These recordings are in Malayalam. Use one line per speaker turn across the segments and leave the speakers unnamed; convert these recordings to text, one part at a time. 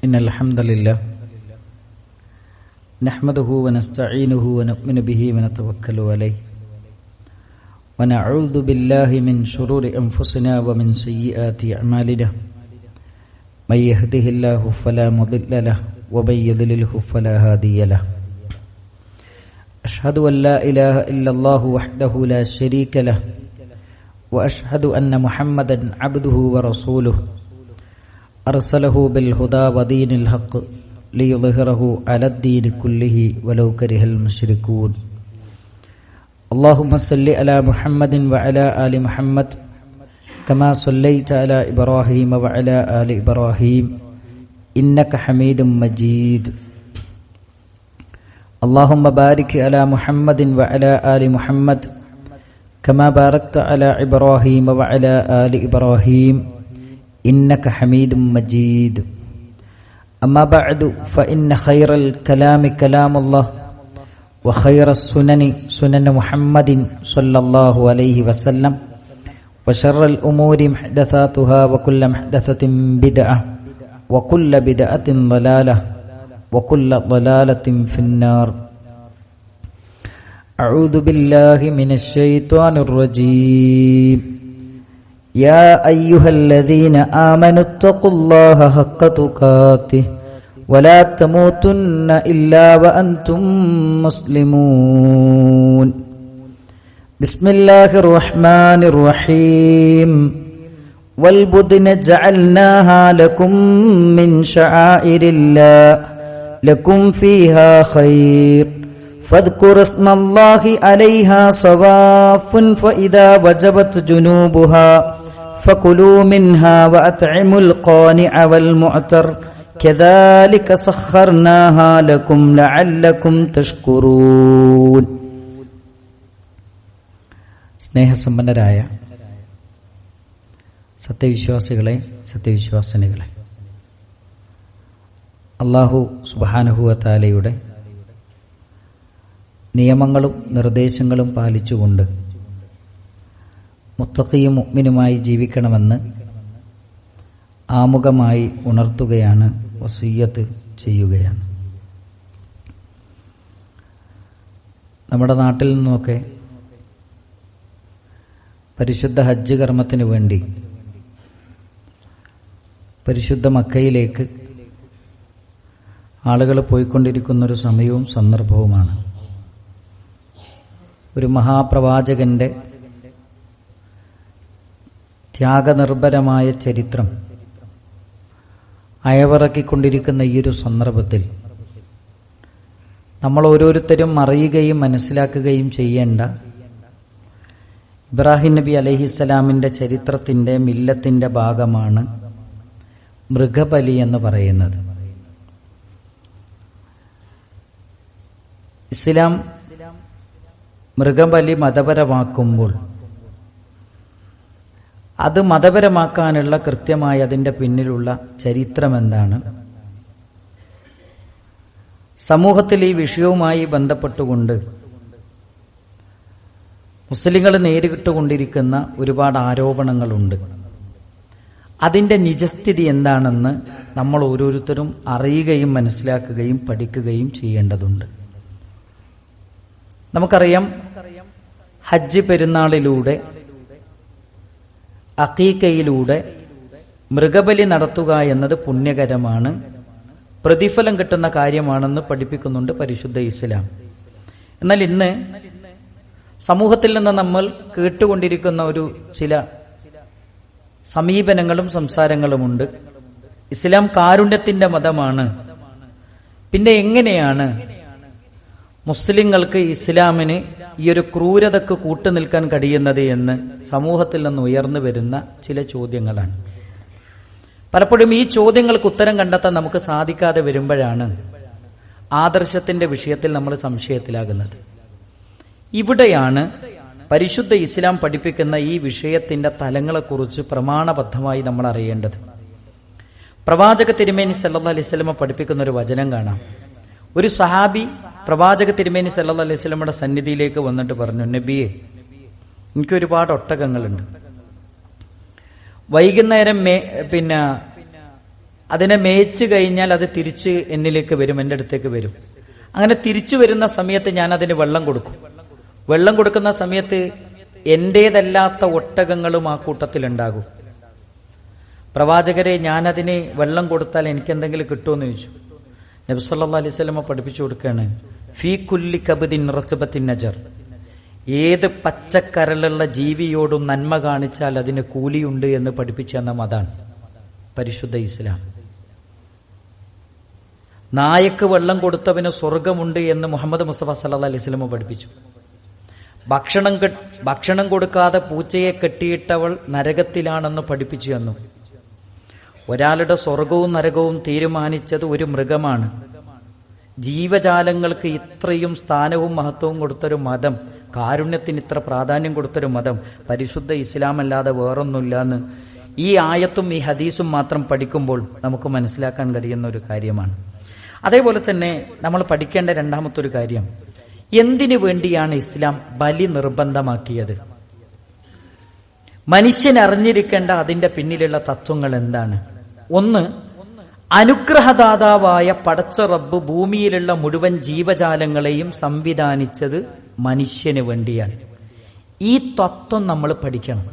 إن الحمد لله نحمده ونستعينه ونؤمن به ونتوكل عليه ونعوذ بالله من شرور أنفسنا ومن سيئات أعمالنا من يهده الله فلا مضل له ومن يضلله فلا هادي له أشهد أن لا إله إلا الله وحده لا شريك له وأشهد أن محمدا عبده ورسوله أرسله بالهدى ودين الحق ليظهره على الدين كله ولو كره المشركون اللهم صل على محمد وعلى آل محمد كما صليت على إبراهيم وعلى آل إبراهيم إنك حميد مجيد اللهم بارك على محمد وعلى آل محمد كما باركت على إبراهيم وعلى آل إبراهيم إنك حميد مجيد أما بعد فإن خير الكلام كلام الله وخير السنن سنن محمد صلى الله عليه وسلم وشر الأمور محدثاتها وكل محدثة بدعة وكل بدعة ضلالة وكل ضلالة في النار أعوذ بالله من الشيطان الرجيم يا أيها الذين آمنوا اتقوا الله حق تقاته ولا تموتن إلا وأنتم مسلمون بسم الله الرحمن الرحيم والبدن جعلناها لكم من شعائر الله لكم فيها خير فاذكروا اسم الله عليها صواف فإذا وجبت جنوبها فكلوا منها وأطعموا القانع والمعتر كذلك سخرناها لكم لعلكم تشكرون സ്നേഹസമ്പന്നരായ സത്യവിശ്വാസികളെ സത്യവിശ്വാസിനികളെ, അല്ലാഹു സുബ്ഹാനഹു വ തആലയുടെ നിയമങ്ങളും നിർദ്ദേശങ്ങളും പാലിച്ചുകൊണ്ട് മുത്തഖിയും മുഅ്മിനുമായി ജീവിക്കണമെന്ന് ആമുഖമായി ഉണർത്തുകയാണ്, വസിയ്യത്ത് ചെയ്യുകയാണ്. നമ്മുടെ നാട്ടിൽ നിന്നൊക്കെ പരിശുദ്ധ ഹജ്ജ് കർമ്മത്തിന് വേണ്ടി പരിശുദ്ധ മക്കയിലേക്ക് ആളുകൾ പോയിക്കൊണ്ടിരിക്കുന്നൊരു സമയവും സന്ദർഭവുമാണ്. ഒരു മഹാപ്രവാചകന്റെ ത്യാഗനിർഭരമായ ചരിത്രം അയവിറക്കിക്കൊണ്ടിരിക്കുന്ന ഈ ഒരു സന്ദർഭത്തിൽ നമ്മൾ ഓരോരുത്തരും അറിയുകയും മനസ്സിലാക്കുകയും ചെയ്യേണ്ട ഇബ്രാഹിം നബി അലൈഹിസ്സലാമിന്റെ ചരിത്രത്തിന്റെ മില്ലത്തിന്റെ ഭാഗമാണ് മൃഗബലി എന്ന് പറയുന്നത്. ഇസ്ലാം മൃഗബലി മതപരമാക്കുമ്പോൾ അത് മതപരമാക്കാനുള്ള കൃത്യമായി അതിൻ്റെ പിന്നിലുള്ള ചരിത്രം എന്താണ്, സമൂഹത്തിൽ ഈ വിഷയവുമായി ബന്ധപ്പെട്ടുകൊണ്ട് മുസ്ലിങ്ങൾ നേരിട്ടുകൊണ്ടിരിക്കുന്ന ഒരുപാട് ആരോപണങ്ങളുണ്ട്. അതിൻ്റെ നിജസ്ഥിതി എന്താണെന്ന് നമ്മൾ ഓരോരുത്തരും അറിയുകയും മനസ്സിലാക്കുകയും പഠിക്കുകയും ചെയ്യേണ്ടതുണ്ട്. നമുക്കറിയാം, ഹജ്ജ് പെരുന്നാളിലൂടെ അഖീഖയിലൂടെ മൃഗബലി നടത്തുക എന്നത് പുണ്യകരമാണ്, പ്രതിഫലം കിട്ടുന്ന കാര്യമാണെന്ന് പഠിപ്പിക്കുന്നുണ്ട് പരിശുദ്ധ ഇസ്ലാം. എന്നാൽ ഇന്ന് സമൂഹത്തിൽ നിന്ന് നമ്മൾ കേട്ടുകൊണ്ടിരിക്കുന്ന ഒരു ചില സമീപനങ്ങളും സംസാരങ്ങളുമുണ്ട്. ഇസ്ലാം കാരുണ്യത്തിന്റെ മതമാണ്, പിന്നെ എങ്ങനെയാണ് മുസ്ലിങ്ങൾക്ക് ഇസ്ലാമിന് ഈ ഒരു ക്രൂരതക്ക് കൂട്ടുനിൽക്കാൻ കഴിയുന്നത് എന്ന് സമൂഹത്തിൽ നിന്ന് ഉയർന്നു വരുന്ന ചില ചോദ്യങ്ങളാണ്. പലപ്പോഴും ഈ ചോദ്യങ്ങൾക്ക് ഉത്തരം കണ്ടെത്താൻ നമുക്ക് സാധിക്കാതെ വരുമ്പോഴാണ് ആദർശത്തിന്റെ വിഷയത്തിൽ നമ്മൾ സംശയത്തിലാകുന്നത്. ഇവിടെയാണ് പരിശുദ്ധ ഇസ്ലാം പഠിപ്പിക്കുന്ന ഈ വിഷയത്തിന്റെ തലങ്ങളെക്കുറിച്ച് പ്രമാണബദ്ധമായി നമ്മൾ അറിയേണ്ടത്. പ്രവാചക തിരുമേനി സല്ലല്ലാഹു അലൈഹി വസല്ലം പഠിപ്പിക്കുന്ന ഒരു വചനം കാണാം. ഒരു സഹാബി പ്രവാചക തിരുമേനി സല്ലല്ലാഹു അലൈഹി വസല്ലമയുടെ സന്നിധിയിലേക്ക് വന്നിട്ട് പറഞ്ഞു, നബിയെ, എനിക്ക് ഒരുപാട് ഒട്ടകങ്ങളുണ്ട്. വൈകുന്നേരം അതിനെ മേയിച്ചു കഴിഞ്ഞാൽ അത് തിരിച്ച് എന്നിലേക്ക് വരും, എൻ്റെ അടുത്തേക്ക് വരും. അങ്ങനെ തിരിച്ചു വരുന്ന സമയത്ത് ഞാൻ അതിന് വെള്ളം കൊടുക്കും. വെള്ളം കൊടുക്കുന്ന സമയത്ത് എന്റേതല്ലാത്ത ഒട്ടകങ്ങളും ആ കൂട്ടത്തിലുണ്ടാകും. പ്രവാചകരെ, ഞാനതിന് വെള്ളം കൊടുത്താൽ എനിക്കെന്തെങ്കിലും കിട്ടുമെന്ന് ചോദിച്ചു. നബി സല്ലല്ലാഹു അലൈഹി വസല്ലം പഠിപ്പിച്ചു കൊടുക്കുകയാണ്, ഫീ കുല്ലി കബദിൻ റത്ബത്തിൻ നജർ. ഏത് പച്ചക്കരളുള്ള ജീവിയോടും നന്മ കാണിച്ചാൽ അതിന് കൂലിയുണ്ട് എന്ന് പഠിപ്പിച്ചു തന്ന മതാണ് പരിശുദ്ധ ഇസ്ലാം. നായക്ക് വെള്ളം കൊടുത്തവന് സ്വർഗമുണ്ട് എന്ന് മുഹമ്മദ് മുസ്തഫ സല്ലല്ലാഹു അലൈഹി വസല്ലം പഠിപ്പിച്ചു. ഭക്ഷണം കൊടുക്കാതെ പൂച്ചയെ കെട്ടിയിട്ടവൾ നരകത്തിലാണെന്ന് പഠിപ്പിച്ചു തന്നു. ഒരാളുടെ സ്വർഗവും നരകവും തീരുമാനിച്ചത് ഒരു മൃഗമാണ്. ജീവജാലങ്ങൾക്ക് ഇത്രയും സ്ഥാനവും മഹത്വവും കൊടുത്തൊരു മതം, കാരുണ്യത്തിന് ഇത്ര പ്രാധാന്യം കൊടുത്തൊരു മതം പരിശുദ്ധ ഇസ്ലാം അല്ലാതെ വേറൊന്നുമില്ല എന്ന് ഈ ആയത്തും ഈ ഹദീസും മാത്രം പഠിക്കുമ്പോൾ നമുക്ക് മനസ്സിലാക്കാൻ കഴിയുന്ന ഒരു കാര്യമാണ്. അതേപോലെ തന്നെ നമ്മൾ പഠിക്കേണ്ട രണ്ടാമത്തെ ഒരു കാര്യം, എന്തിനു വേണ്ടിയാണ് ഇസ്ലാം ബലി നിർബന്ധമാക്കിയത്? മനുഷ്യൻ അറിഞ്ഞിരിക്കേണ്ട അതിന്റെ പിന്നിലുള്ള തത്വങ്ങൾ എന്താണ്? ഒന്ന്, അനുഗ്രഹദാതാവായ പടച്ച റബ്ബ് ഭൂമിയിലുള്ള മുഴുവൻ ജീവജാലങ്ങളെയും സംവിധാനിച്ചത് മനുഷ്യന് വേണ്ടിയാണ്. ഈ തത്വം നമ്മൾ പഠിക്കണം.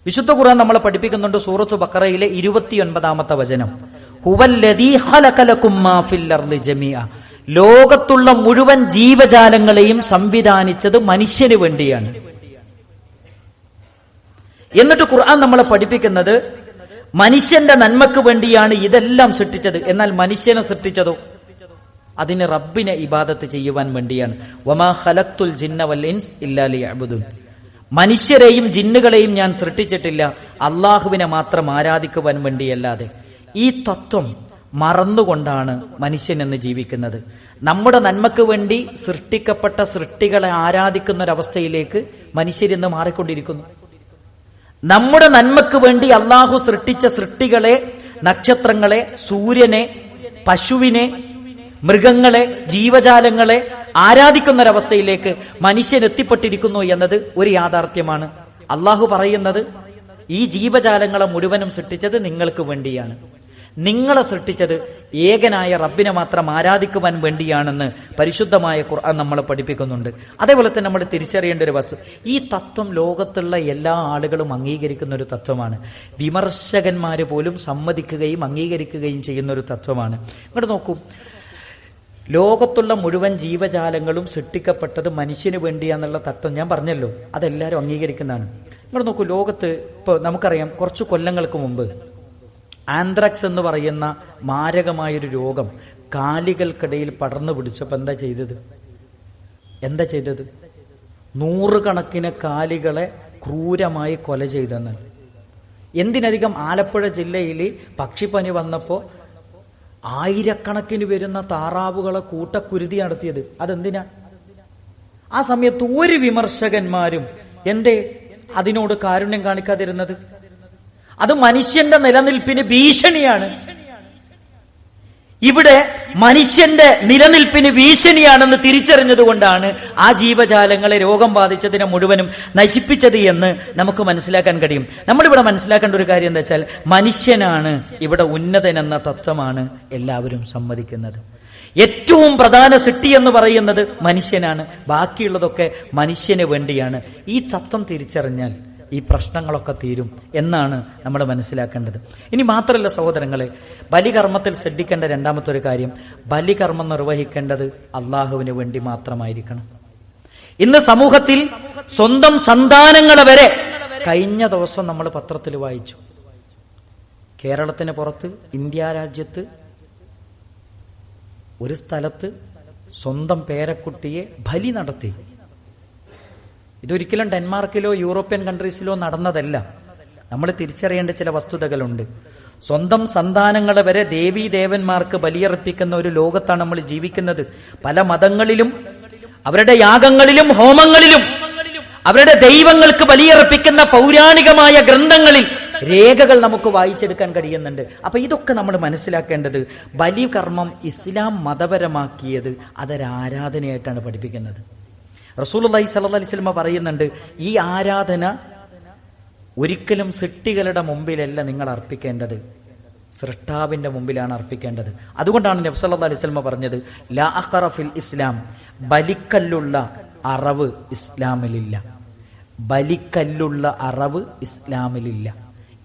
വിശുദ്ധ ഖുർആൻ നമ്മളെ പഠിപ്പിക്കുന്നുണ്ട്. സൂറത്ത് ബഖറയിലെ 29-ാമത്തെ വചനം, ഹുവല്ലദീ ഖലഖ ലക്കും മാ ഫിൽ അർളി ജമീഅ. ലോകത്തുള്ള മുഴുവൻ ജീവജാലങ്ങളെയും സംവിധാനിച്ചത് മനുഷ്യന് വേണ്ടിയാണ്. എന്നിട്ട് ഖുർആൻ നമ്മളെ പഠിപ്പിക്കുന്നത് മനുഷ്യന്റെ നന്മക്ക് വേണ്ടിയാണ് ഇതെല്ലാം സൃഷ്ടിച്ചത്. എന്നാൽ മനുഷ്യനെ സൃഷ്ടിച്ചതോ അതിന് റബ്ബിനെ ഇബാദത്ത് ചെയ്യുവാൻ വേണ്ടിയാണ്. വമാ ഖലഖ്തുൽ ജിന്ന വൽ ഇൻസ് ഇല്ലാ ലിയഅ്ബുദൂൻ. മനുഷ്യരെയും ജിന്നുകളെയും ഞാൻ സൃഷ്ടിച്ചിട്ടില്ല അള്ളാഹുവിനെ മാത്രം ആരാധിക്കുവാൻ വേണ്ടിയല്ലാതെ. ഈ തത്വം മറന്നുകൊണ്ടാണ് മനുഷ്യൻ എന്ന് ജീവിക്കുന്നത്. നമ്മുടെ നന്മക്ക് വേണ്ടി സൃഷ്ടിക്കപ്പെട്ട സൃഷ്ടികളെ ആരാധിക്കുന്ന ഒരവസ്ഥയിലേക്ക് മനുഷ്യരിന്ന് മാറിക്കൊണ്ടിരിക്കുന്നു. നമ്മുടെ നന്മക്ക് വേണ്ടി അള്ളാഹു സൃഷ്ടിച്ച സൃഷ്ടികളെ, നക്ഷത്രങ്ങളെ, സൂര്യനെ, പശുവിനെ, മൃഗങ്ങളെ, ജീവജാലങ്ങളെ ആരാധിക്കുന്ന ഒരവസ്ഥയിലേക്ക് മനുഷ്യൻ എത്തിപ്പെട്ടിരിക്കുന്നു എന്നത് ഒരു യാഥാർത്ഥ്യമാണ്. അള്ളാഹു പറയുന്നത് ഈ ജീവജാലങ്ങളെ മുഴുവനും സൃഷ്ടിച്ചത് നിങ്ങൾക്ക് വേണ്ടിയാണ്, നിങ്ങളെ സൃഷ്ടിച്ചത് ഏകനായ റബ്ബിനെ മാത്രം ആരാധിക്കുവാൻ വേണ്ടിയാണെന്ന് പരിശുദ്ധമായ ഖുർആൻ നമ്മളെ പഠിപ്പിക്കുന്നുണ്ട്. അതേപോലെ തന്നെ നമ്മൾ തിരിച്ചറിയേണ്ട ഒരു വസ്തു, ഈ തത്വം ലോകത്തുള്ള എല്ലാ ആളുകളും അംഗീകരിക്കുന്ന ഒരു തത്വമാണ്. വിമർശകന്മാര് പോലും സമ്മതിക്കുകയും അംഗീകരിക്കുകയും ചെയ്യുന്ന ഒരു തത്വമാണ്. ഇങ്ങോട്ട് നോക്കൂ, ലോകത്തുള്ള മുഴുവൻ ജീവജാലങ്ങളും സൃഷ്ടിക്കപ്പെട്ടത് മനുഷ്യന് വേണ്ടിയാന്നുള്ള തത്വം ഞാൻ പറഞ്ഞല്ലോ, അതെല്ലാവരും അംഗീകരിക്കുന്നതാണ്. ഇങ്ങോട്ട് നോക്കൂ, ലോകത്ത് ഇപ്പൊ നമുക്കറിയാം, കുറച്ചു കൊല്ലങ്ങൾക്ക് മുമ്പ് ആന്ത്രാക്സ് എന്ന് പറയുന്ന മാരകമായൊരു രോഗം കാലികൾക്കിടയിൽ പടർന്നു പിടിച്ചപ്പോ എന്താ ചെയ്തത്? 100 കണക്കിന് കാലികളെ ക്രൂരമായി കൊല ചെയ്തെന്ന്. എന്തിനധികം ആലപ്പുഴ ജില്ലയിൽ പക്ഷിപ്പനി വന്നപ്പോ 1000കണക്കിന് വരുന്ന താറാവുകളെ കൂട്ടക്കുരുതി നടത്തിയത്. അതെന്തിനാ? ആ സമയത്ത് ഒരു വിമർശകന്മാരും എന്തേ അതിനോട് കാരുണ്യം കാണിക്കാതിരുന്നത്? അത് മനുഷ്യന്റെ നിലനിൽപ്പിന് ഭീഷണിയാണ്. ഇവിടെ മനുഷ്യന്റെ നിലനിൽപ്പിന് ഭീഷണിയാണെന്ന് തിരിച്ചറിഞ്ഞതുകൊണ്ടാണ് ആ ജീവജാലങ്ങളെ രോഗം ബാധിച്ചതിനെ മുഴുവനും നശിപ്പിച്ചത് എന്ന് നമുക്ക് മനസ്സിലാക്കാൻ കഴിയും. നമ്മളിവിടെ മനസ്സിലാക്കേണ്ട ഒരു കാര്യം എന്താ വെച്ചാൽ, മനുഷ്യനാണ് ഇവിടെ ഉന്നതനെന്ന തത്വമാണ് എല്ലാവരും സമ്മതിക്കുന്നത്. ഏറ്റവും പ്രധാന സൃഷ്ടി എന്ന് പറയുന്നത് മനുഷ്യനാണ്, ബാക്കിയുള്ളതൊക്കെ മനുഷ്യന് വേണ്ടിയാണ്. ഈ തത്വം തിരിച്ചറിഞ്ഞാൽ ഈ പ്രശ്നങ്ങളൊക്കെ തീരും എന്നാണ് നമ്മൾ മനസ്സിലാക്കേണ്ടത്. ഇനി മാത്രമല്ല സഹോദരങ്ങളെ, ബലികർമ്മത്തിൽ ശ്രദ്ധിക്കേണ്ട രണ്ടാമത്തെ ഒരു കാര്യം, ബലികർമ്മം നിർവഹിക്കേണ്ടത് അള്ളാഹുവിന് വേണ്ടി മാത്രമായിരിക്കണം. ഇന്ന് സമൂഹത്തിൽ സ്വന്തം സന്താനങ്ങളെ വരെ, കഴിഞ്ഞ ദിവസം നമ്മൾ പത്രത്തിൽ വായിച്ചു, കേരളത്തിന് പുറത്ത് ഇന്ത്യ രാജ്യത്ത് ഒരു സ്ഥലത്ത് സ്വന്തം പേരക്കുട്ടിയെ ബലി നടത്തി. ഇതൊരിക്കലും ഡെൻമാർക്കിലോ യൂറോപ്യൻ കൺട്രീസിലോ നടന്നതല്ല. നമ്മൾ തിരിച്ചറിയേണ്ട ചില വസ്തുതകളുണ്ട്. സ്വന്തം സന്താനങ്ങളെ വരെ ദേവീ ദേവന്മാർക്ക് ബലിയർപ്പിക്കുന്ന ഒരു ലോകത്താണ് നമ്മൾ ജീവിക്കുന്നത്. പല മതങ്ങളിലും അവരുടെ യാഗങ്ങളിലും ഹോമങ്ങളിലും അവരുടെ ദൈവങ്ങൾക്ക് ബലിയർപ്പിക്കുന്ന പൗരാണികമായ ഗ്രന്ഥങ്ങളിൽ രേഖകൾ നമുക്ക് വായിച്ചെടുക്കാൻ കഴിയുന്നുണ്ട്. അപ്പൊ ഇതൊക്കെ നമ്മൾ മനസ്സിലാക്കേണ്ടത്, ബലികർമ്മം ഇസ്ലാം മതപരമാക്കിയത് അതൊരാരാധനയായിട്ടാണ് പഠിപ്പിക്കുന്നത്. റസൂലുള്ളാഹി സ്വല്ലല്ലാഹി അലൈഹി വസല്ലം പറയുന്നുണ്ട്, ഈ ആരാധന ഒരിക്കലും സൃഷ്ടികളുടെ മുമ്പിലല്ല നിങ്ങൾ അർപ്പിക്കേണ്ടത്, സൃഷ്ടാവിന്റെ മുമ്പിലാണ് അർപ്പിക്കേണ്ടത്. അതുകൊണ്ടാണ് നബി സല്ലല്ലാഹു അലൈഹി വസല്ലം പറഞ്ഞത്, ലാ അഖറ ഫിൽ ഇസ്ലാം, ബലിക്കല്ലുള്ള അറവ് ഇസ്ലാമിലില്ല. ബലിക്കല്ലുള്ള അറവ് ഇസ്ലാമിലില്ല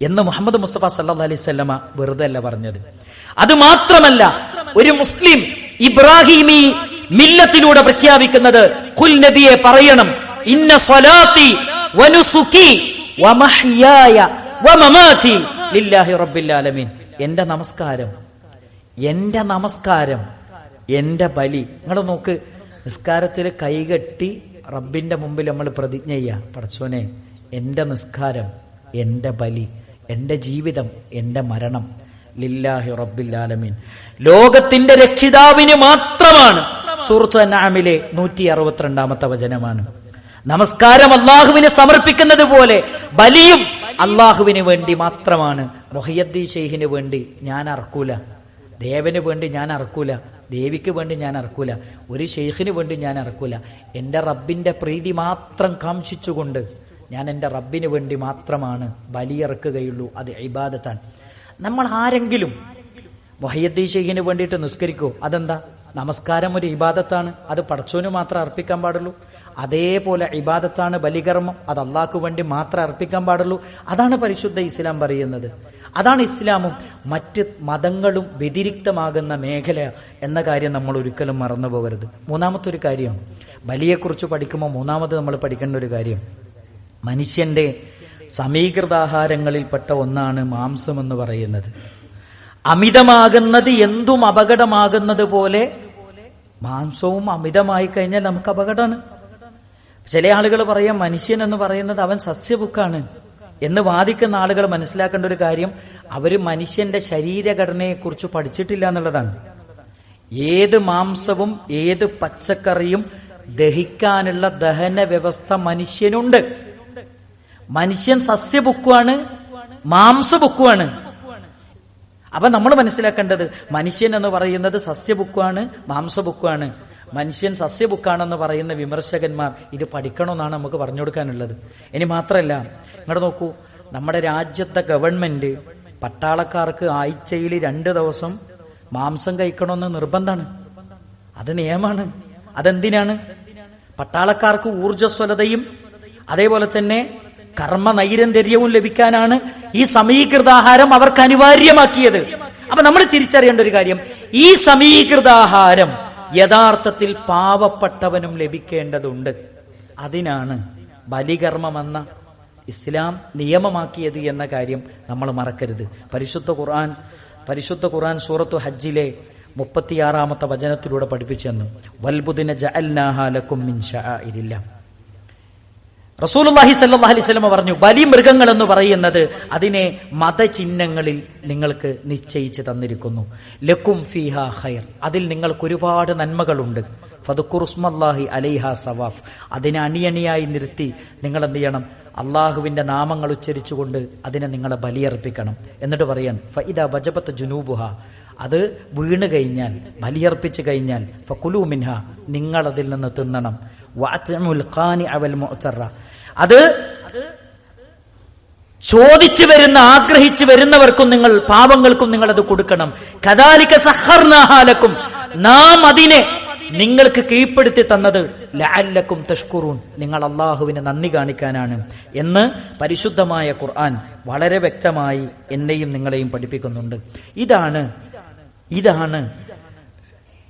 എന്ന് മുഹമ്മദ് മുസ്തഫ സല്ലല്ലാഹു അലൈഹി വസല്ലമ വെറുതെ അല്ല പറഞ്ഞത്. അത് മാത്രമല്ല, ഒരു മുസ്ലിം ഇബ്രാഹിമി മില്ലത്തിലൂടെ പ്രഖ്യാപിക്കുന്നത്, ഖുൽ നബിയെ പറയണം, ഇന്ന സ്വലാത്തി വനുസുകി വമഹ്യായ വമമാതി ലില്ലാഹി റബ്ബിൽ ആലമീൻ. എന്റെ നമസ്കാരം, എന്റെ ബലി. നിങ്ങൾ നോക്ക്, നിസ്കാരത്തിൽ കൈകെട്ടി റബ്ബിന്റെ മുമ്പിൽ നമ്മൾ പ്രതിജ്ഞ ചെയ്യുക, പടച്ചോനെ എന്റെ നിസ്കാരം, എന്റെ ബലി, എന്റെ ജീവിതം, എന്റെ മരണം ലില്ലാഹി റബ്ബിൽ ആലമീൻ, ലോകത്തിന്റെ രക്ഷിതാവിന് മാത്രമാണ്. സൂറത്ത് അൻആമിലെ 162 വചനമാണ്. നമസ്കാരം അള്ളാഹുവിനെ സമർപ്പിക്കുന്നത് പോലെ ബലിയും അള്ളാഹുവിന് വേണ്ടി മാത്രമാണ്. മുഹയ്യദ്ദീൻ ഷെയ്ഖിന് വേണ്ടി ഞാൻ അറക്കൂല, ദേവന് വേണ്ടി ഞാൻ അറക്കൂല, ദേവിക്ക് വേണ്ടി ഞാൻ അറക്കൂല, ഒരു ഷെയ്ഖിന് വേണ്ടി ഞാൻ അറക്കൂല. എന്റെ റബ്ബിന്റെ പ്രീതി മാത്രം കാംക്ഷിച്ചുകൊണ്ട് ഞാൻ എന്റെ റബ്ബിന് വേണ്ടി മാത്രമാണ് ബലിയിറക്കുകയുള്ളൂ. അത് ഇബാദത്താണ്. നമ്മൾ ആരെങ്കിലും മുഹയ്യദ്ദീൻ ഷെയ്ഖിന് വേണ്ടിയിട്ട് നിസ്കരിക്കോ? അതെന്താ? നമസ്കാരം ഒരു ഇബാദത്താണ്, അത് പടച്ചോന് മാത്രം അർപ്പിക്കാൻ പാടുള്ളൂ. അതേപോലെ ഇബാദത്താണ് ബലികർമ്മം, അത് അള്ളാഹ്ക്ക് വേണ്ടി മാത്രം അർപ്പിക്കാൻ പാടുള്ളൂ. അതാണ് പരിശുദ്ധ ഇസ്ലാം പറയുന്നത്. അതാണ് ഇസ്ലാമും മറ്റ് മതങ്ങളും വ്യതിരിക്തമാകുന്ന മേഖല എന്ന കാര്യം നമ്മൾ ഒരിക്കലും മറന്നു പോകരുത്. മൂന്നാമത്തെ ഒരു കാര്യം, ബലിയെക്കുറിച്ച് പഠിക്കുമ്പോൾ മൂന്നാമത് നമ്മൾ പഠിക്കേണ്ട ഒരു കാര്യം, മനുഷ്യന്റെ സമീകൃതാഹാരങ്ങളിൽപ്പെട്ട ഒന്നാണ് മാംസം എന്ന് പറയുന്നത്. അമിതമാകുന്നത് എന്തും അപകടമാകുന്നത് പോലെ മാംസവും അമിതമായി കഴിഞ്ഞാൽ നമുക്ക് അപകടമാണ്. ചില ആളുകൾ പറയാം, മനുഷ്യൻ എന്ന് പറയുന്നത് അവൻ സസ്യബുക്കാണ് എന്ന് വാദിക്കുന്ന ആളുകൾ മനസ്സിലാക്കേണ്ട ഒരു കാര്യം, അവര് മനുഷ്യന്റെ ശരീരഘടനയെക്കുറിച്ച് പഠിച്ചിട്ടില്ല എന്നുള്ളതാണ്. ഏത് മാംസവും ഏത് പച്ചക്കറിയും ദഹിക്കാനുള്ള ദഹന വ്യവസ്ഥ മനുഷ്യനുണ്ട്. മനുഷ്യൻ സസ്യബുക്കുമാണ്, മാംസബുക്കുമാണ്. അപ്പൊ നമ്മൾ മനസ്സിലാക്കേണ്ടത്, മനുഷ്യൻ എന്ന് പറയുന്നത് സസ്യബുക്കാണ്, മാംസബുക്കാണ്. മനുഷ്യൻ സസ്യബുക്കാണെന്ന് പറയുന്ന വിമർശകന്മാർ ഇത് പഠിക്കണമെന്നാണ് നമുക്ക് പറഞ്ഞു കൊടുക്കാനുള്ളത്. ഇനി മാത്രമല്ല, ഇങ്ങോട്ട് നോക്കൂ, നമ്മുടെ രാജ്യത്തെ ഗവൺമെന്റ് പട്ടാളക്കാർക്ക് ആഴ്ചയിൽ 2 ദിവസം മാംസം കഴിക്കണമെന്ന് നിർബന്ധമാണ്. അത് നിയമമാണ്. അതെന്തിനാണ്? പട്ടാളക്കാർക്ക് ഊർജ്ജസ്വലതയും അതേപോലെ തന്നെ കർമ്മ നൈരന്തര്യവും ലഭിക്കാനാണ് ഈ സമീകൃതാഹാരം അവർക്ക് അനിവാര്യമാക്കിയത്. അപ്പൊ നമ്മൾ തിരിച്ചറിയേണ്ട ഒരു കാര്യം, ഈ സമീകൃതാഹാരം യഥാർത്ഥത്തിൽ പാവപ്പെട്ടവനും ലഭിക്കേണ്ടതുണ്ട്. അതിനാണ് ബലികർമ്മമെന്ന ഇസ്ലാം നിയമമാക്കിയത് എന്ന കാര്യം നമ്മൾ മറക്കരുത്. പരിശുദ്ധ ഖുർആൻ സൂറത്തു ഹജ്ജിലെ 36 വചനത്തിലൂടെ പഠിപ്പിച്ചു തന്നു, വൽബുദിന ജഅൽനാഹാ ലക്കും മിൻ ശആഇരില്ലാഹ്. റസൂലുള്ളാഹി സ്വല്ലല്ലാഹു അലൈഹി വസല്ലം പറഞ്ഞു, ബലി മൃഗങ്ങൾ എന്ന് പറയുന്നത് അതിനെ മതചിഹ്നങ്ങളിൽ നിങ്ങൾക്ക് നിശ്ചയിച്ച് തന്നിരിക്കുന്നു. ലക്കും ഫീഹാ ഖൈർ, അതിൽ നിങ്ങൾക്ക് ഒരുപാട് നന്മകളുണ്ട്. ഫദ്കുറുസ്മല്ലാഹി അലൈഹാ സവാഫ്, അതിനെ അണിയണിയായി നിർത്തി നിങ്ങൾ എന്ത് ചെയ്യണം? അള്ളാഹുവിന്റെ നാമങ്ങൾ ഉച്ചരിച്ചുകൊണ്ട് അതിനെ നിങ്ങളെ ബലിയർപ്പിക്കണം. എന്നിട്ട് പറയാൻ, ഫഇദാ വജബത്ത് ജുനൂബുഹ, അത് വീണ് കഴിഞ്ഞാൽ, ബലിയർപ്പിച്ചു കഴിഞ്ഞാൽ, ഫകുലൂ മിൻഹ, നിങ്ങൾ അതിൽ നിന്ന് തിന്നണം. വഅത്ഇമുൽ ഖാനിഅ വൽ മുഅ്തറ, അത് ചോദിച്ചു വരുന്ന ആഗ്രഹിച്ചു വരുന്നവർക്കും നിങ്ങൾ പാവങ്ങൾക്കും നിങ്ങൾ അത് കൊടുക്കണം. കദാലിക സഖർനാഹാ ലക്കും, നാം അതിനെ നിങ്ങൾക്ക് കീഴ്പ്പെടുത്തി തന്നത് ലഅല്ലക്കും തഷ്കുറൂൻ, നിങ്ങൾ അള്ളാഹുവിന് നന്ദി കാണിക്കാനാണ് എന്ന് പരിശുദ്ധമായ ഖുർആൻ വളരെ വ്യക്തമായി എന്നെയും നിങ്ങളെയും പഠിപ്പിക്കുന്നുണ്ട്. ഇതാണ്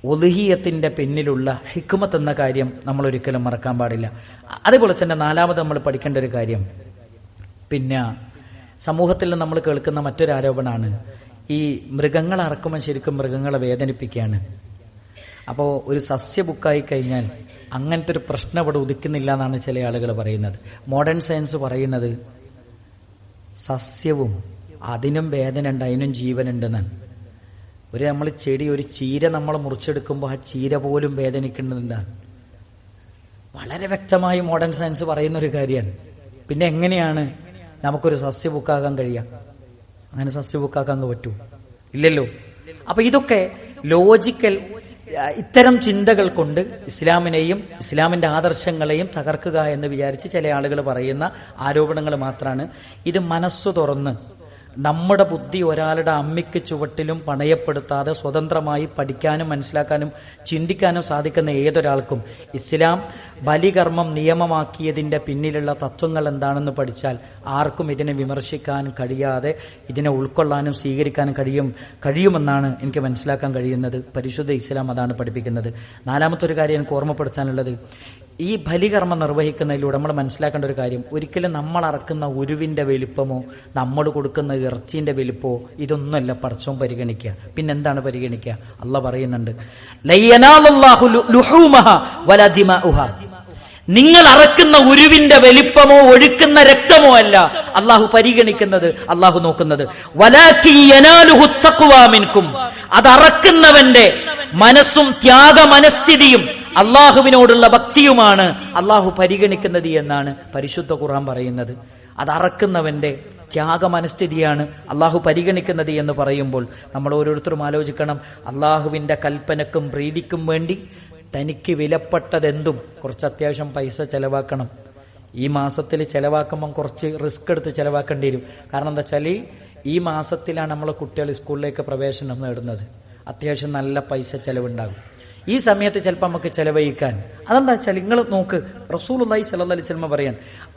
ഉദ്ഹിയ്യത്തിന്റെ പിന്നിലുള്ള ഹിക്മത്ത് എന്ന കാര്യം നമ്മൾ ഒരിക്കലും മറക്കാൻ പാടില്ല. അതേപോലെ തന്നെ നാലാമത് നമ്മൾ പഠിക്കേണ്ട ഒരു കാര്യം, പിന്നെ സമൂഹത്തിൽ നമ്മൾ കേൾക്കുന്ന മറ്റൊരു ആരോപണമാണ്, ഈ മൃഗങ്ങളെ അറക്കുമ്പോൾ ശരിക്കും മൃഗങ്ങളെ വേദനിപ്പിക്കുകയാണ്. അപ്പോൾ ഒരു സസ്യബുക്കായി കഴിഞ്ഞാൽ അങ്ങനത്തെ ഒരു പ്രശ്നം ഇവിടെ ഉദിക്കുന്നില്ല എന്നാണ് ചില ആളുകൾ പറയുന്നത്. മോഡേൺ സയൻസ് പറയുന്നത് സസ്യവും അതിനും വേദന ഉണ്ട്, അതിനും ജീവനുണ്ടെന്നാണ്. നമ്മൾ ചെടി, ഒരു ചീര നമ്മൾ മുറിച്ചെടുക്കുമ്പോൾ ആ ചീര പോലും വേദനിക്കുന്നുണ്ടാണ്. വളരെ വ്യക്തമായി മോഡേൺ സയൻസ് പറയുന്ന ഒരു കാര്യമാണ്. പിന്നെ എങ്ങനെയാണ് നമുക്കൊരു സസ്യബുക്കാകാൻ കഴിയുക? അങ്ങനെ സസ്യബുക്കാക്കാൻ പറ്റൂ? ഇല്ലല്ലോ. അപ്പൊ ഇതൊക്കെ ലോജിക്കൽ ഇത്തരം ചിന്തകൾ കൊണ്ട് ഇസ്ലാമിനെയും ഇസ്ലാമിന്റെ ആദർശങ്ങളെയും തകർക്കുക എന്ന് വിചാരിച്ച് ചില ആളുകൾ പറയുന്ന ആരോപണങ്ങൾ മാത്രമാണ്. ഇത് മനസ്സു തുറന്ന് നമ്മുടെ ബുദ്ധി ഒരാളുടെ അമ്മിക്ക് ചുവട്ടിലും പണയപ്പെടുത്താതെ സ്വതന്ത്രമായി പഠിക്കാനും മനസ്സിലാക്കാനും ചിന്തിക്കാനും സാധിക്കുന്ന ഏതൊരാൾക്കും ഇസ്ലാം ബലികർമ്മം നിയമമാക്കിയതിന്റെ പിന്നിലുള്ള തത്വങ്ങൾ എന്താണെന്ന് പഠിച്ചാൽ ആർക്കും ഇതിനെ വിമർശിക്കാൻ കഴിയാതെ ഇതിനെ ഉൾക്കൊള്ളാനും സ്വീകരിക്കാനും കഴിയുമെന്നാണ് എനിക്ക് മനസ്സിലാക്കാൻ കഴിയുന്നത്. പരിശുദ്ധ ഇസ്ലാം അതാണ് പഠിപ്പിക്കുന്നത്. നാലാമത്തെ ഒരു കാര്യം എനിക്ക് ഓർമ്മപ്പെടുത്താനുള്ളത്, ഈ ബലികർമ്മം നിർവഹിക്കുന്നതിലൂടെ നമ്മൾ മനസ്സിലാക്കേണ്ട ഒരു കാര്യം, ഒരിക്കലും നമ്മൾ അറക്കുന്ന ഉരുവിന്റെ വലിപ്പമോ നമ്മൾ കൊടുക്കുന്ന ഇറച്ചിന്റെ വലിപ്പമോ ഇതൊന്നുമല്ല പടച്ചോൻ പരിഗണിക്കുക. പിന്നെന്താണ് പരിഗണിക്കുക? അള്ളാഹ് പറയുന്നുണ്ട്, നിങ്ങൾ അറക്കുന്ന ഉരുവിന്റെ വലിപ്പമോ ഒഴുക്കുന്ന രക്തമോ അല്ല അള്ളാഹു പരിഗണിക്കുന്നത്, അള്ളാഹു നോക്കുന്നത്. അത് അറക്കുന്നവന്റെ മനസ്സും ത്യാഗമനസ്ഥിതിയും അള്ളാഹുവിനോടുള്ള ഭക്തിയുമാണ് അള്ളാഹു പരിഗണിക്കുന്നത് എന്നാണ് പരിശുദ്ധ ഖുർആൻ പറയുന്നത്. അത് അറക്കുന്നവന്റെ ത്യാഗമനസ്ഥിതിയാണ് അള്ളാഹു പരിഗണിക്കുന്നത് എന്ന് പറയുമ്പോൾ നമ്മൾ ഓരോരുത്തരും ആലോചിക്കണം, അള്ളാഹുവിന്റെ കൽപ്പനക്കും പ്രീതിക്കും വേണ്ടി തനിക്ക് വിലപ്പെട്ടതെന്തും കുറച്ച് അത്യാവശ്യം പൈസ ചെലവാക്കണം. ഈ മാസത്തിൽ ചെലവാക്കുമ്പം കുറച്ച് റിസ്ക് എടുത്ത് ചെലവാക്കേണ്ടി വരും. കാരണം എന്താ വെച്ചാൽ ഈ മാസത്തിലാണ് നമ്മളെ കുട്ടികൾ സ്കൂളിലേക്ക് പ്രവേശനം നേടുന്നത്. അത്യാവശ്യം നല്ല പൈസ ചെലവുണ്ടാകും. ഈ സമയത്ത് ചിലപ്പോൾ നമുക്ക് ചെലവഴിക്കാൻ അതെന്താ വെച്ചാൽ നിങ്ങൾ നോക്ക്, റസൂലുള്ളാഹി സ്വല്ലല്ലാഹി അലൈഹി വസല്ലം പറയാൻ,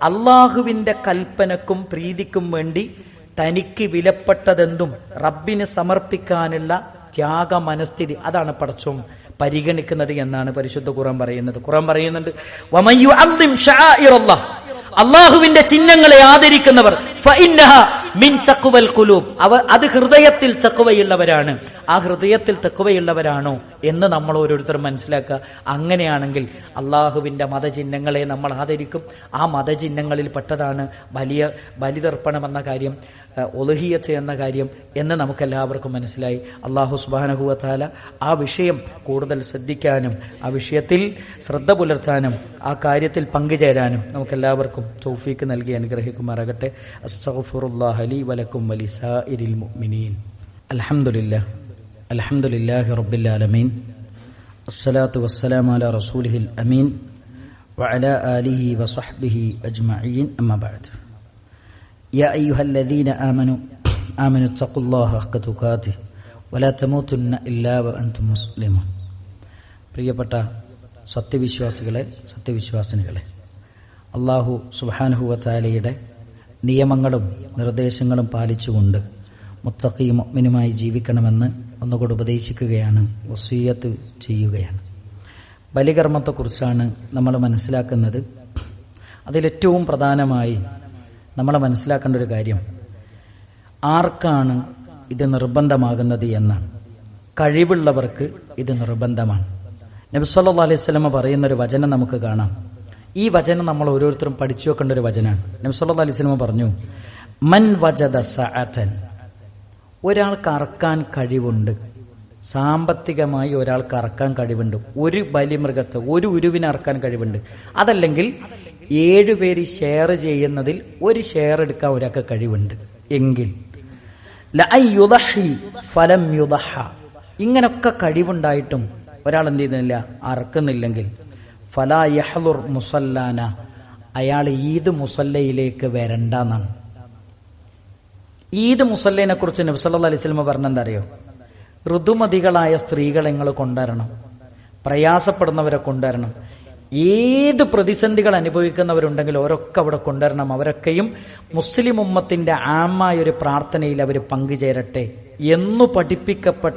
അള്ളാഹുവിന്റെ കൽപ്പനക്കും പ്രീതിക്കും വേണ്ടി തനിക്ക് വിലപ്പെട്ടതെന്തും റബ്ബിന് സമർപ്പിക്കാനുള്ള ത്യാഗ മനസ്ഥിതി, അതാണ് പടച്ചോൻ പരിഗണിക്കുന്നത് എന്നാണ് പരിശുദ്ധ ഖുർആൻ പറയുന്നത്. ഖുർആൻ പറയുന്നുണ്ട്, വമയ്യുഅദ്ദിം ശആഇറല്ലാഹ്, അള്ളാഹുവിന്റെ ചിഹ്നങ്ങളെ ആദരിക്കുന്നവർ ഫഇന്നഹാ മിൻ തഖ്വൽ ഖുലൂബ്, അത് ഹൃദയത്തിൽ തഖ്വയുള്ളവരാണ്. ആ ഹൃദയത്തിൽ തഖ്വയുള്ളവരാണോ എന്ന് നമ്മൾ ഓരോരുത്തരും മനസ്സിലാക്കുക. അങ്ങനെയാണെങ്കിൽ അള്ളാഹുവിന്റെ മതചിഹ്നങ്ങളെ നമ്മൾ ആദരിക്കും. ആ മതചിഹ്നങ്ങളിൽ പെട്ടതാണ് വലിയ ബലിതർപ്പണം എന്ന കാര്യം, ഉളുഹിയ്യത്ത് എന്ന കാര്യം എന്ന് നമുക്കെല്ലാവർക്കും മനസ്സിലായി. അള്ളാഹു സുബ്ഹാനഹു വ തആല ആ വിഷയം കൂടുതൽ ശ്രദ്ധിക്കാനും ആ വിഷയത്തിൽ ശ്രദ്ധ പുലർത്താനും ആ കാര്യത്തിൽ പങ്കുചേരാനും നമുക്കെല്ലാവർക്കും തൗഫീക്ക് നൽകി അനുഗ്രഹിക്കുമാറാകട്ടെ. അസ്തഗ്ഫിറുല്ലാഹ ലി വലക്കും വലിസാഇരിൽ മുഅ്മിനീൻ. അൽഹംദുലില്ലാഹി റബ്ബിൽ ആലമീൻ. അസ്സലാത്തു വസ്സലാമു അലാ റസൂലിഹിൽ അമീൻ വഅലാ ആലിഹി വസഹ്ബിഹി അജ്മഈൻ. അമ്മാ ബഅദ്. യാ അയ്യുഹല്ലദീന ആമനു തഖുല്ലാഹ ഹഖ്ക തുഖാതിഹി വലാ തമൂതുന്ന ഇല്ലാ വഅൻതും മുസ്ലിമൂൻ. പ്രിയപ്പെട്ട സത്യവിശ്വാസികളെ, സത്യവിശ്വാസിനികളെ, അല്ലാഹു സുബ്ഹാനഹു വ തആലയുടെ നിയമങ്ങളും നിർദ്ദേശങ്ങളും പാലിച്ചുകൊണ്ട് മുത്തഖി മുഅ്മിനുമായി ജീവിക്കണമെന്ന് ഒന്നുകൂടി ഉപദേശിക്കുകയാണ്, വസിയ്യത്ത് ചെയ്യുകയാണ്. ബലികർമ്മത്തെക്കുറിച്ചാണ് നമ്മൾ മനസ്സിലാക്കുന്നത്. അതിലേറ്റവും പ്രധാനമായി നമ്മൾ മനസ്സിലാക്കേണ്ട ഒരു കാര്യം, ആർക്കാണ് ഇത് നിർബന്ധമാകുന്നത് എന്നാണ്. കഴിവുള്ളവർക്ക് ഇത് നിർബന്ധമാണ്. നബി സല്ലല്ലാഹു അലൈഹി വസല്ലം പറയുന്നൊരു വചനം നമുക്ക് കാണാം. ഈ വചനം നമ്മൾ ഓരോരുത്തരും പഠിച്ചു വെക്കേണ്ട ഒരു വചനമാണ്. നബി സല്ലല്ലാഹു അലൈഹി വസല്ലം പറഞ്ഞു, മൻ വജദ സഅതൻ, ഒരാൾക്ക് അറക്കാൻ കഴിവുണ്ട്, സാമ്പത്തികമായി ഒരാൾക്ക് അറക്കാൻ കഴിവുണ്ട്, ഒരു ബലിമൃഗത്തെ ഒരു ഉരുവിനെ അറക്കാൻ കഴിവുണ്ട്, അതല്ലെങ്കിൽ 7 പേര് ഷെയർ ചെയ്യുന്നതിൽ ഒരു ഷെയർ എടുക്കാൻ ഒരാൾക്ക് കഴിവുണ്ട് എങ്കിൽ ഫലം യുദഹ, ഇങ്ങനൊക്കെ കഴിവുണ്ടായിട്ടും ഒരാൾ എന്ത് ചെയ്യുന്നില്ല, അറക്കുന്നില്ലെങ്കിൽ ഫലാ യഹ്ലുർ മുസല്ലാന, അയാൾ ഈദ് മുസല്ലയിലേക്ക് വരണ്ടെന്നാണ്. ഈദ് മുസല്ലിനെ കുറിച്ച് നബി സല്ലല്ലാഹു അലൈഹി വസല്ലം പറഞ്ഞെന്താ അറിയോ? ഋതുമതികളായ സ്ത്രീകളെ നിങ്ങൾ കൊണ്ടുവരണം, പ്രയാസപ്പെടുന്നവരെ കൊണ്ടുവരണം, ഏത് പ്രതിസന്ധികൾ അനുഭവിക്കുന്നവരുണ്ടെങ്കിൽ അവരൊക്കെ അവിടെ കൊണ്ടുവരണം, അവരൊക്കെയും മുസ്ലിം ഉമ്മത്തിന്റെ ആമായ ഒരു പ്രാർത്ഥനയിൽ അവർ പങ്കുചേരട്ടെ എന്നു പഠിപ്പിക്കപ്പെട്ട